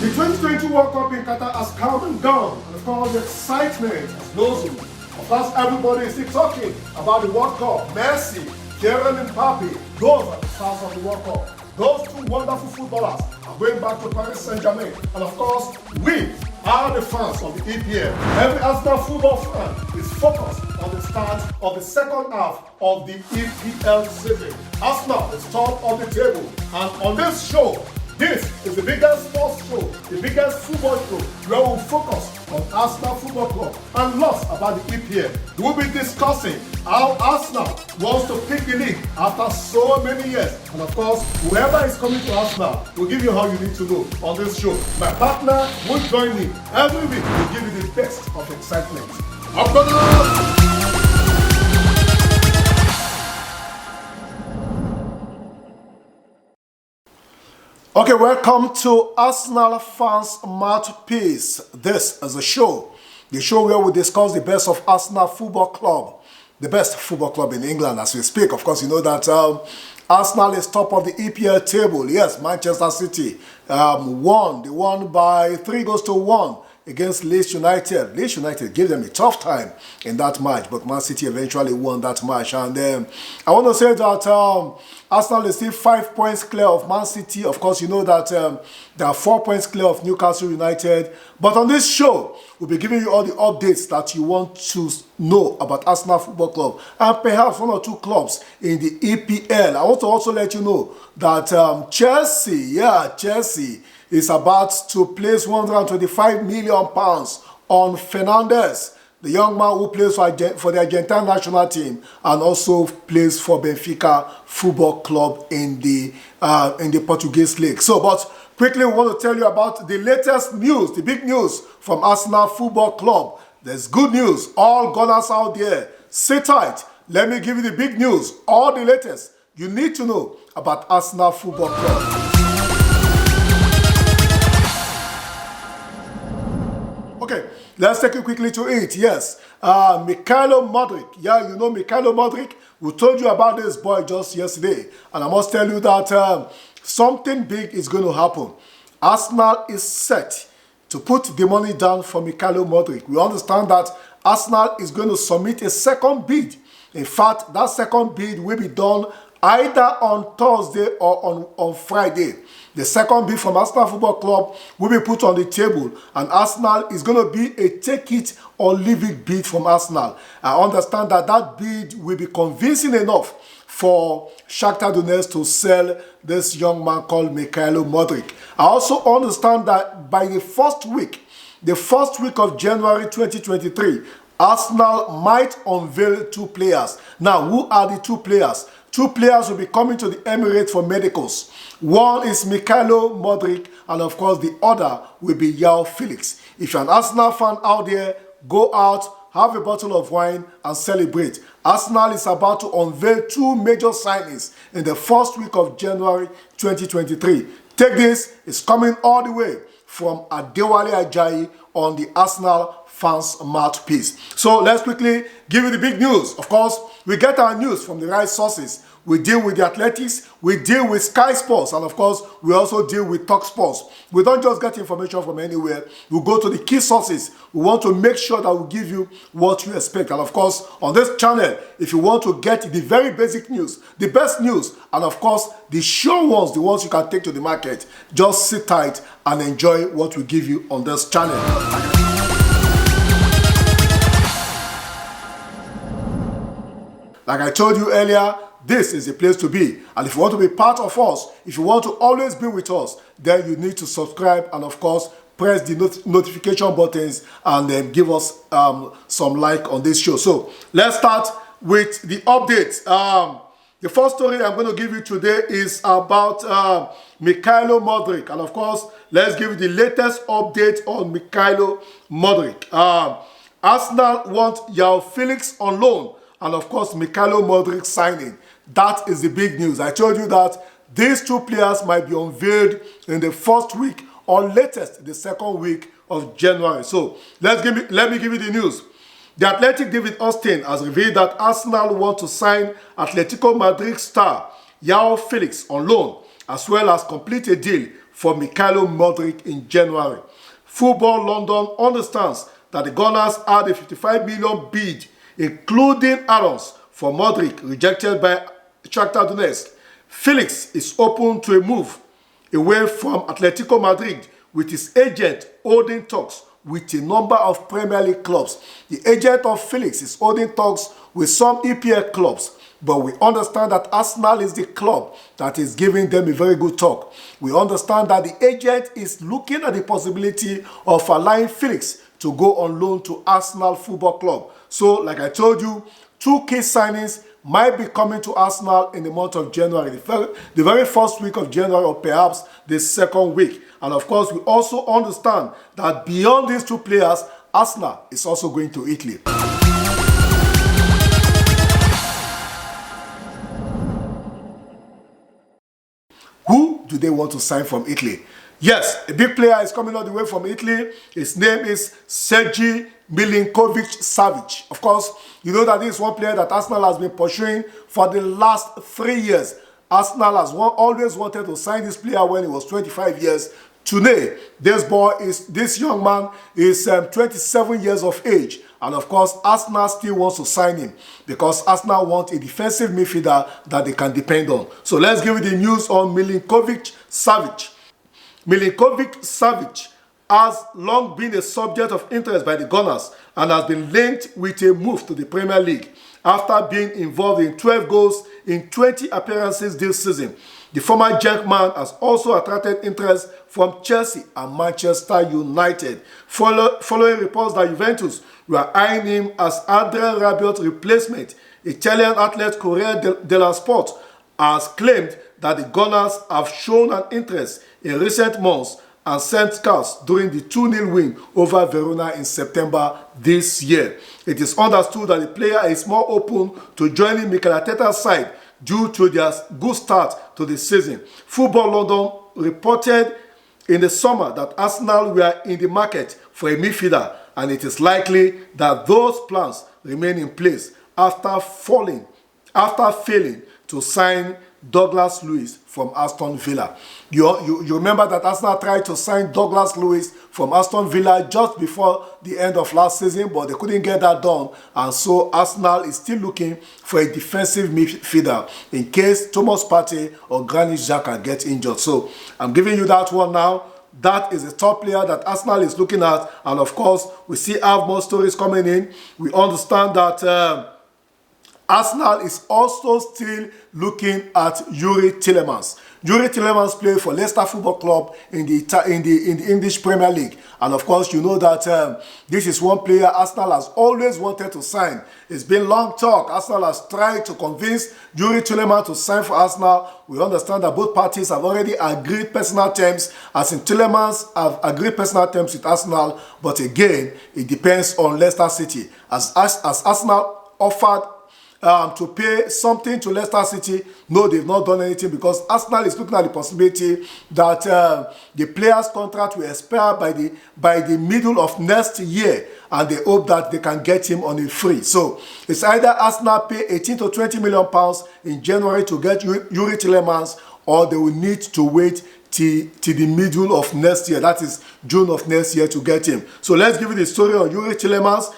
The 2020 World Cup in Qatar has come and gone, and of course the excitement has blossomed. Of course, everybody is still talking about the World Cup. Messi, Kylian Mbappe, those are the stars of the World Cup. Those two wonderful footballers are going back to Paris Saint-Germain, and of course, we are the fans of the EPL. Every Arsenal football fan is focused on the start of the second half of the EPL season. Arsenal is top of the table, and on this show, this is the biggest sports show, the biggest football show, where we'll focus on Arsenal Football Club and lots about the EPL. We'll be discussing how Arsenal wants to pick the league after so many years. And of course, whoever is coming to Arsenal will give you how you need to know on this show. My partner will join me every week to give you the best of excitement. Okay, welcome to Arsenal Fans Mouthpiece. This is the show where we discuss the best of Arsenal Football Club, the best football club in England as we speak. Of course, you know that Arsenal is top of the EPL table. Yes, Manchester City won. They won by 3-1 against Leeds United. Leeds United gave them a tough time in that match, but Man City eventually won that match. And I want to say that Arsenal is still 5 points clear of Man City. Of course, you know that they are 4 points clear of Newcastle United. But on this show, we'll be giving you all the updates that you want to know about Arsenal Football Club and perhaps one or two clubs in the EPL. I want to also let you know that Chelsea is about to place £125 million on Fernandes, the young man who plays for the Argentine national team and also plays for Benfica Football Club in the Portuguese league. So, but quickly we want to tell you about the latest news, the big news from Arsenal Football Club. There's good news. All Gunners out there, sit tight. Let me give you the big news, all the latest you need to know about Arsenal Football Club. Okay, let's take it quickly to it. Yes, Mudryk. Yeah, you know Mudryk. We told you about this boy just yesterday. And I must tell you that something big is going to happen. Arsenal is set to put the money down for Mudryk. We understand that Arsenal is going to submit a second bid. In fact, that second bid will be done either on Thursday or on Friday. The second bid from Arsenal Football Club will be put on the table, and Arsenal is going to be a take it or leave it bid from Arsenal. I understand that that bid will be convincing enough for Shakhtar Donetsk to sell this young man called Mudryk. I also understand that by the first week of January 2023, Arsenal might unveil two players. Now, who are the two players? Two players will be coming to the Emirates for medicals. One is Mudryk, and of course the other will be Joao Felix. If you're an Arsenal fan out there, go out, have a bottle of wine and celebrate. Arsenal is about to unveil two major signings in the first week of January 2023. Take this, it's coming all the way from Adewale Ajayi on the Arsenal Fans Mouthpiece. So let's quickly give you the big news. Of course, we get our news from the right sources. We deal with the Athletics, we deal with Sky Sports, and of course, we also deal with Talk Sports. We don't just get information from anywhere. We go to the key sources. We want to make sure that we give you what you expect. And of course, on this channel, if you want to get the very basic news, the best news, and of course, the sure ones, the ones you can take to the market, just sit tight and enjoy what we give you on this channel. Like I told you earlier, this is the place to be. And if you want to be part of us, if you want to always be with us, then you need to subscribe and of course press the notification buttons and then give us some like on this show. So let's start with the updates. The first story I'm going to give you today is about Mudryk. And of course, let's give you the latest update on Mudryk. Arsenal want Joao Felix on loan. And of course, Mudryk signing. That is the big news. I told you that these two players might be unveiled in the first week or latest the second week of January. So let me give you the news. The Athletic David Austin has revealed that Arsenal want to sign Atletico Madrid star Joao Felix on loan, as well as complete a deal for Mykhailo Mudryk in January. Football London understands that the Gunners had a 55 million bid, including add-ons, for Mudryk, rejected by Shakhtar Donetsk. Felix is open to a move away from Atletico Madrid, with his agent holding talks with a number of Premier League clubs. The agent of Felix is holding talks with some EPL clubs, but we understand that Arsenal is the club that is giving them a very good talk. We understand that the agent is looking at the possibility of allowing Felix to go on loan to Arsenal Football Club. So, like I told you, two key signings might be coming to Arsenal in the month of January, the very first week of January, or perhaps the second week. And of course, we also understand that beyond these two players, Arsenal is also going to Italy. Who do they want to sign from Italy? Yes, a big player is coming all the way from Italy. His name is Sergi Milinkovic-Savic. Of course, you know that this is one player that Arsenal has been pursuing for the last 3 years. Arsenal has always wanted to sign this player when he was 25 years. Today, this young man is 27 years of age. And of course, Arsenal still wants to sign him because Arsenal want a defensive midfielder that they can depend on. So let's give you the news on Milinkovic-Savic. Milinkovic-Savic has long been a subject of interest by the Gunners and has been linked with a move to the Premier League after being involved in 12 goals in 20 appearances this season. The former Jackman has also attracted interest from Chelsea and Manchester United, following reports that Juventus were eyeing him as Adrien Rabiot's replacement. Italian outlet Corriere dello Sport has claimed that the Gunners have shown an interest in recent months and sent scouts during the 2-0 win over Verona in September this year. It is understood that the player is more open to joining Mikel Arteta's side due to their good start to the season. Football London reported in the summer that Arsenal were in the market for a midfielder, and it is likely that those plans remain in place after failing to sign Douglas Luiz from Aston Villa. You remember that Arsenal tried to sign Douglas Luiz from Aston Villa just before the end of last season, but they couldn't get that done, and so Arsenal is still looking for a defensive midfielder in case Thomas Partey or Granit Xhaka get injured. So I'm giving you that one now. That is a top player that Arsenal is looking at, and of course we see have more stories coming in. We understand that Arsenal is also still looking at Yuri Tielemans. Yuri Tielemans played for Leicester Football Club in the English Premier League. And of course, you know that this is one player Arsenal has always wanted to sign. It's been long talk. Arsenal has tried to convince Yuri Tielemans to sign for Arsenal. We understand that both parties have already agreed personal terms, as in Tielemans have agreed personal terms with Arsenal. But again, it depends on Leicester City. As Arsenal offered to pay something to Leicester City, no, they've not done anything, because Arsenal is looking at the possibility that the player's contract will expire by the middle of next year, and they hope that they can get him on a free. So it's either Arsenal pay 18 to 20 million pounds in January to get Yuri Tielemans, or they will need to wait till the middle of next year, that is June of next year, to get him. So let's give you the story on Yuri Tielemans.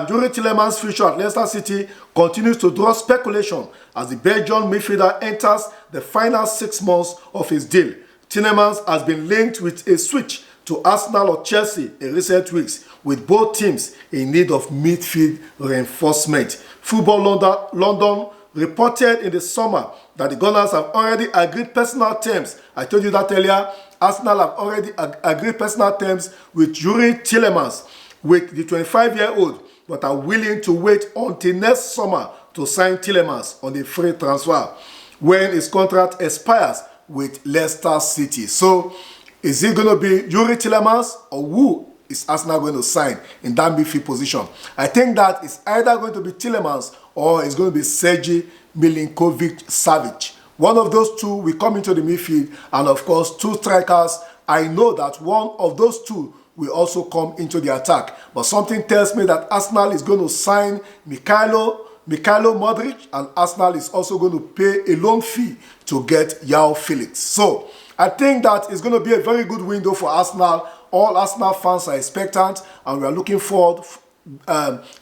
Yuri Tielemans' future at Leicester City continues to draw speculation as the Belgian midfielder enters the final 6 months of his deal. Tielemans has been linked with a switch to Arsenal or Chelsea in recent weeks, with both teams in need of midfield reinforcement. Football London reported in the summer that the Gunners have already agreed personal terms. I told you that earlier. Arsenal have already agreed personal terms with Yuri Tielemans, with the 25-year-old, but are willing to wait until next summer to sign Tielemans on a free transfer when his contract expires with Leicester City. So, is it going to be Yuri Tielemans, or who is Arsenal going to sign in that midfield position? I think that it's either going to be Tielemans or it's going to be Sergi Milinkovic-Savic. One of those two will come into the midfield, and of course 2 strikers. I know that one of those two will also come into the attack, but something tells me that Arsenal is going to sign Mykhailo Mudryk, and Arsenal is also going to pay a loan fee to get Joao Felix. So I think that it's going to be a very good window for Arsenal. All Arsenal fans are expectant, and we are looking forward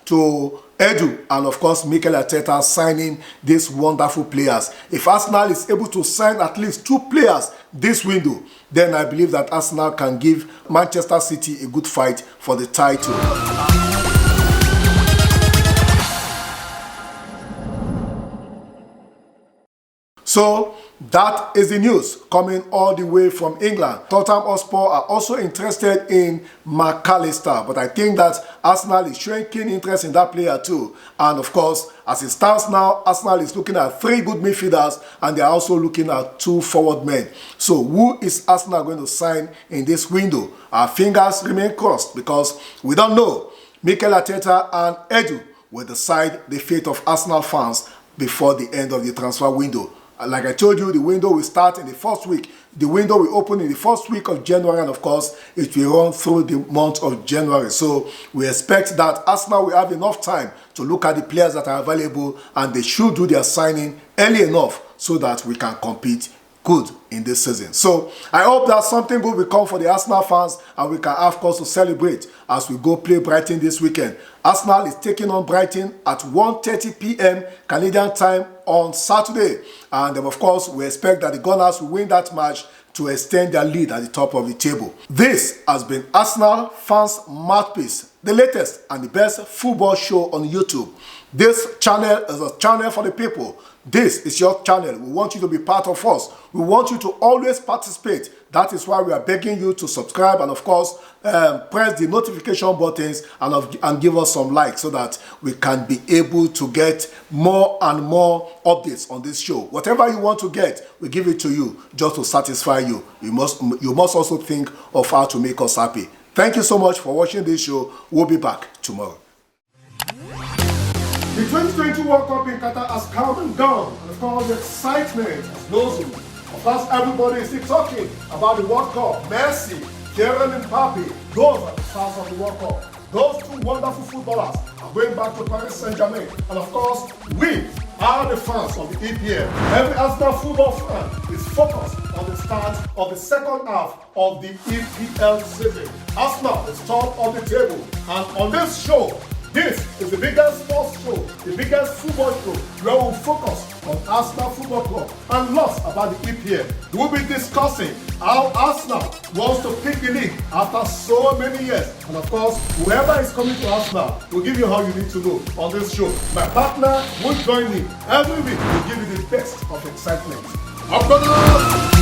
to Edu and of course Mikel Arteta signing these wonderful players. If Arsenal is able to sign at least 2 players this window, then I believe that Arsenal can give Manchester City a good fight for the title. So that is the news coming all the way from England. Tottenham Hotspur are also interested in McAllister, but I think that Arsenal is showing keen interest in that player too. And of course, as it stands now, Arsenal is looking at 3 good midfielders, and they are also looking at 2 forward men. So who is Arsenal going to sign in this window? Our fingers remain crossed because we don't know. Mikel Arteta and Edu will decide the fate of Arsenal fans before the end of the transfer window. Like I told you, the window will start in the first week. The window will open in the first week of January, and of course, it will run through the month of January. So we expect that Arsenal will have enough time to look at the players that are available, and they should do their signing early enough so that we can compete good in this season. So I hope that something good will come for the Arsenal fans, and we can have cause to celebrate as we go play Brighton this weekend. Arsenal is taking on Brighton at 1:30 p.m. Canadian time on Saturday, and of course we expect that the Gunners will win that match to extend their lead at the top of the table. This has been Arsenal Fans Mouthpiece, the latest and the best football show on YouTube. This channel is a channel for the people. This is your channel. We want you to be part of us. We want you to always participate. That is why we are begging you to subscribe and of course press the notification buttons and give us some likes so that we can be able to get more and more updates on this show. Whatever you want to get, we give it to you just to satisfy you. You must also think of how to make us happy. Thank you so much for watching this show. We'll be back tomorrow. The 2022 World Cup in Qatar has come and gone, and of course the excitement has blossomed. Of course, everybody is still talking about the World Cup. Messi, Kylian Mbappe, those are the stars of the World Cup. Those 2 wonderful footballers are going back to Paris Saint-Germain, and of course, we are the fans of the EPL. Every Arsenal football fan is focused on the start of the second half of the EPL season. Arsenal is top of the table, and on this show, this is the biggest sports show, the biggest football show, where we'll focus on Arsenal Football Club and lots about the EPL. We'll be discussing how Arsenal wants to pick the league after so many years. And of course, whoever is coming to Arsenal will give you how you need to know on this show. My partner will join me every week to give you the best of excitement. Up